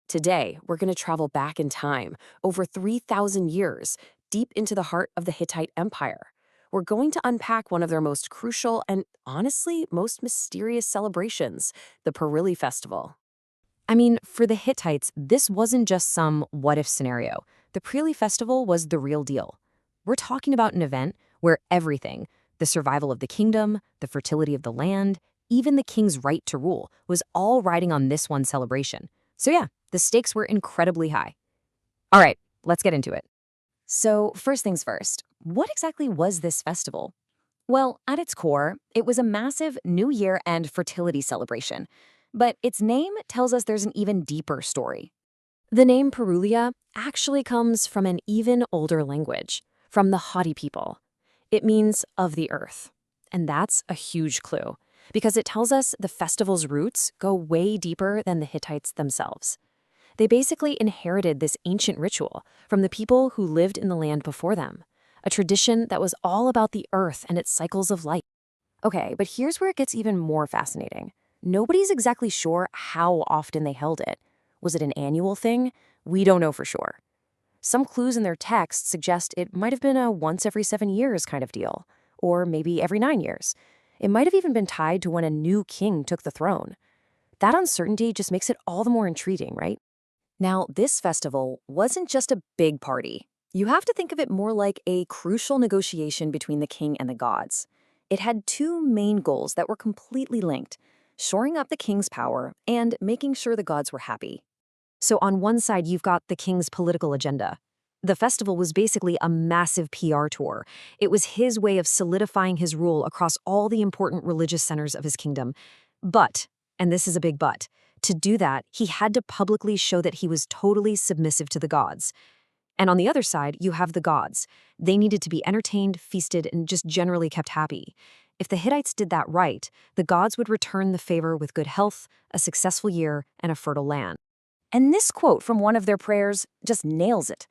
Today, we're going to travel back in time, over 3,000 years, deep into the heart of the Hittite Empire. We're going to unpack one of their most crucial and, honestly, most mysterious celebrations, the Purulliya Festival. I mean, for the Hittites, this wasn't just some what-if scenario. The Purulliya Festival was the real deal. We're talking about an event where everything, the survival of the kingdom, the fertility of the land, even the king's right to rule, was all riding on this one celebration. So yeah, the stakes were incredibly high. All right, let's get into it. So first things first, what exactly was this festival? Well, at its core, it was a massive New Year and fertility celebration. But its name tells us there's an even deeper story. The name Purulliya actually comes from an even older language, from the Hatti people. It means of the earth. And that's a huge clue, because it tells us the festival's roots go way deeper than the Hittites themselves. They basically inherited this ancient ritual from the people who lived in the land before them, a tradition that was all about the earth and its cycles of life. Okay, but here's where it gets even more fascinating. Nobody's exactly sure how often they held it. Was it an annual thing? We don't know for sure. Some clues in their texts suggest it might have been a once every 7 years kind of deal, or maybe every 9 years. It might have even been tied to when a new king took the throne. That uncertainty just makes it all the more intriguing, right? Now, this festival wasn't just a big party. You have to think of it more like a crucial negotiation between the king and the gods. It had two main goals that were completely linked: shoring up the king's power and making sure the gods were happy. So on one side, you've got the king's political agenda. The festival was basically a massive PR tour. It was his way of solidifying his rule across all the important religious centers of his kingdom. But, and this is a big but, to do that, he had to publicly show that he was totally submissive to the gods. And on the other side, you have the gods. They needed to be entertained, feasted, and just generally kept happy. If the Hittites did that right, the gods would return the favor with good health, a successful year, and a fertile land. And this quote from one of their prayers just nails it.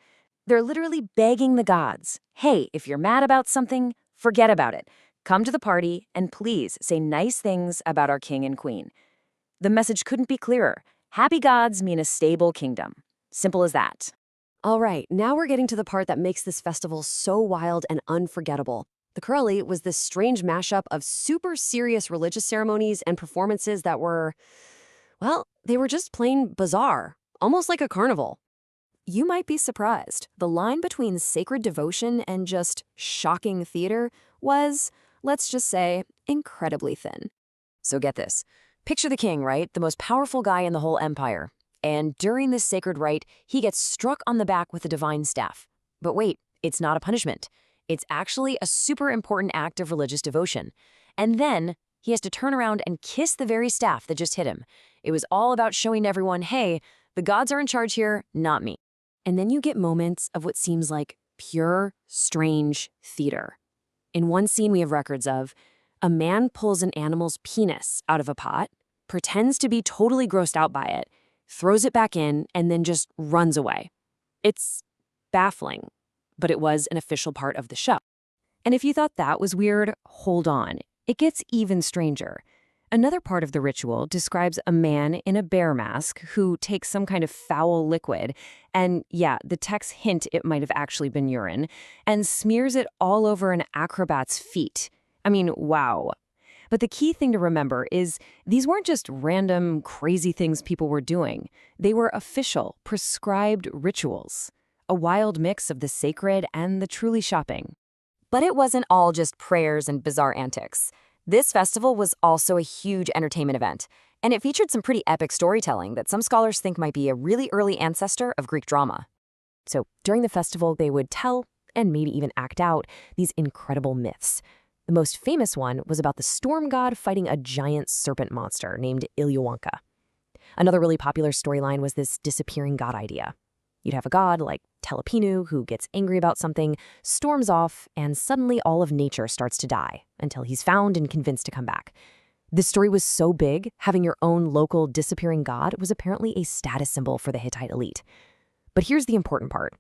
They're literally begging the gods, hey, if you're mad about something, forget about it. Come to the party and please say nice things about our king and queen. The message couldn't be clearer. Happy gods mean a stable kingdom. Simple as that. All right, now we're getting to the part that makes this festival so wild and unforgettable. The Purulliya was this strange mashup of super serious religious ceremonies and performances that were, well, they were just plain bizarre, almost like a carnival. You might be surprised. The line between sacred devotion and just shocking theater was, let's just say, incredibly thin. So get this. Picture the king, right? The most powerful guy in the whole empire. And during this sacred rite, he gets struck on the back with a divine staff. But wait, it's not a punishment. It's actually a super important act of religious devotion. And then he has to turn around and kiss the very staff that just hit him. It was all about showing everyone, hey, the gods are in charge here, not me. And then you get moments of what seems like pure, strange theater. In one scene we have records of, a man pulls an animal's penis out of a pot, pretends to be totally grossed out by it, throws it back in, and then just runs away. It's baffling, but it was an official part of the show. And if you thought that was weird, hold on. It gets even stranger. Another part of the ritual describes a man in a bear mask who takes some kind of foul liquid, and yeah, the texts hint it might have actually been urine, and smears it all over an acrobat's feet. I mean, wow. But the key thing to remember is these weren't just random, crazy things people were doing. They were official, prescribed rituals. A wild mix of the sacred and the truly shopping. But it wasn't all just prayers and bizarre antics. This festival was also a huge entertainment event, and it featured some pretty epic storytelling that some scholars think might be a really early ancestor of Greek drama. So during the festival, they would tell, and maybe even act out, these incredible myths. The most famous one was about the storm god fighting a giant serpent monster named Ilyawanka. Another really popular storyline was this disappearing god idea. You'd have a god like Telepinu who gets angry about something, storms off, and suddenly all of nature starts to die until he's found and convinced to come back. This story was so big, having your own local disappearing god was apparently a status symbol for the Hittite elite. But here's the important part.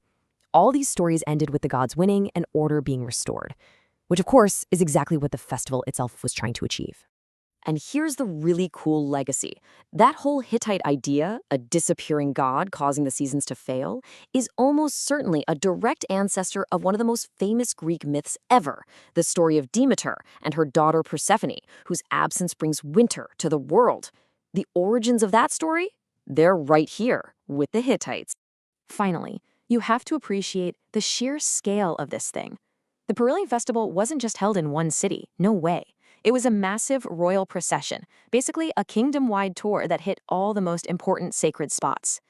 All these stories ended with the gods winning and order being restored, which of course is exactly what the festival itself was trying to achieve. And here's the really cool legacy. That whole Hittite idea, a disappearing god causing the seasons to fail, is almost certainly a direct ancestor of one of the most famous Greek myths ever, the story of Demeter and her daughter Persephone, whose absence brings winter to the world. The origins of that story? They're right here with the Hittites. Finally, you have to appreciate the sheer scale of this thing. The Purulliya festival wasn't just held in one city, no way. It was a massive royal procession, basically a kingdom-wide tour that hit all the most important sacred spots.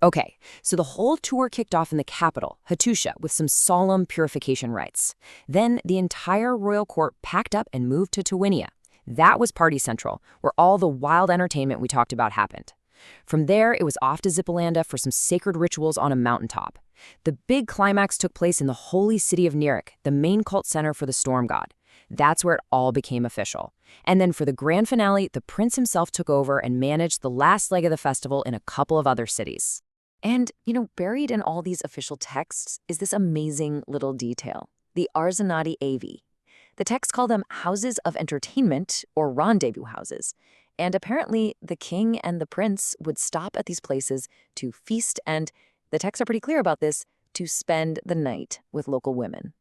Okay, so the whole tour kicked off in the capital, Hattusha, with some solemn purification rites. Then the entire royal court packed up and moved to Tawinia. That was Party Central, where all the wild entertainment we talked about happened. From there, it was off to Zippalanda for some sacred rituals on a mountaintop. The big climax took place in the holy city of Nerik, the main cult center for the storm god. That's where it all became official. And then for the grand finale, the prince himself took over and managed the last leg of the festival in a couple of other cities. And, buried in all these official texts is this amazing little detail, the Arzenati Avi. The texts call them houses of entertainment or rendezvous houses. And apparently, the king and the prince would stop at these places to feast and, the texts are pretty clear about this, to spend the night with local women.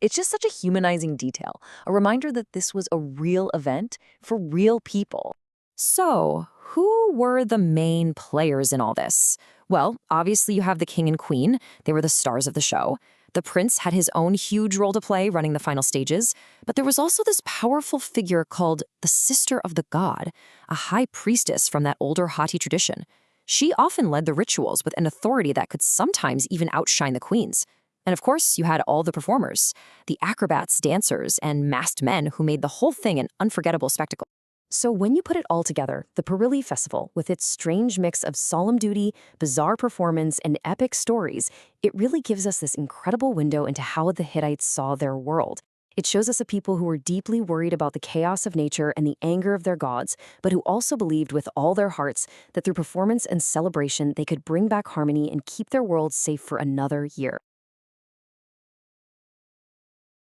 It's just such a humanizing detail, a reminder that this was a real event for real people. So, who were the main players in all this? Well, obviously you have the king and queen. They were the stars of the show. The prince had his own huge role to play running the final stages, but there was also this powerful figure called the sister of the god, a high priestess from that older Hatti tradition. She often led the rituals with an authority that could sometimes even outshine the queen's. And of course, you had all the performers, the acrobats, dancers, and masked men who made the whole thing an unforgettable spectacle. So when you put it all together, the Purulliya festival, with its strange mix of solemn duty, bizarre performance, and epic stories, it really gives us this incredible window into how the Hittites saw their world. It shows us a people who were deeply worried about the chaos of nature and the anger of their gods, but who also believed with all their hearts that through performance and celebration they could bring back harmony and keep their world safe for another year.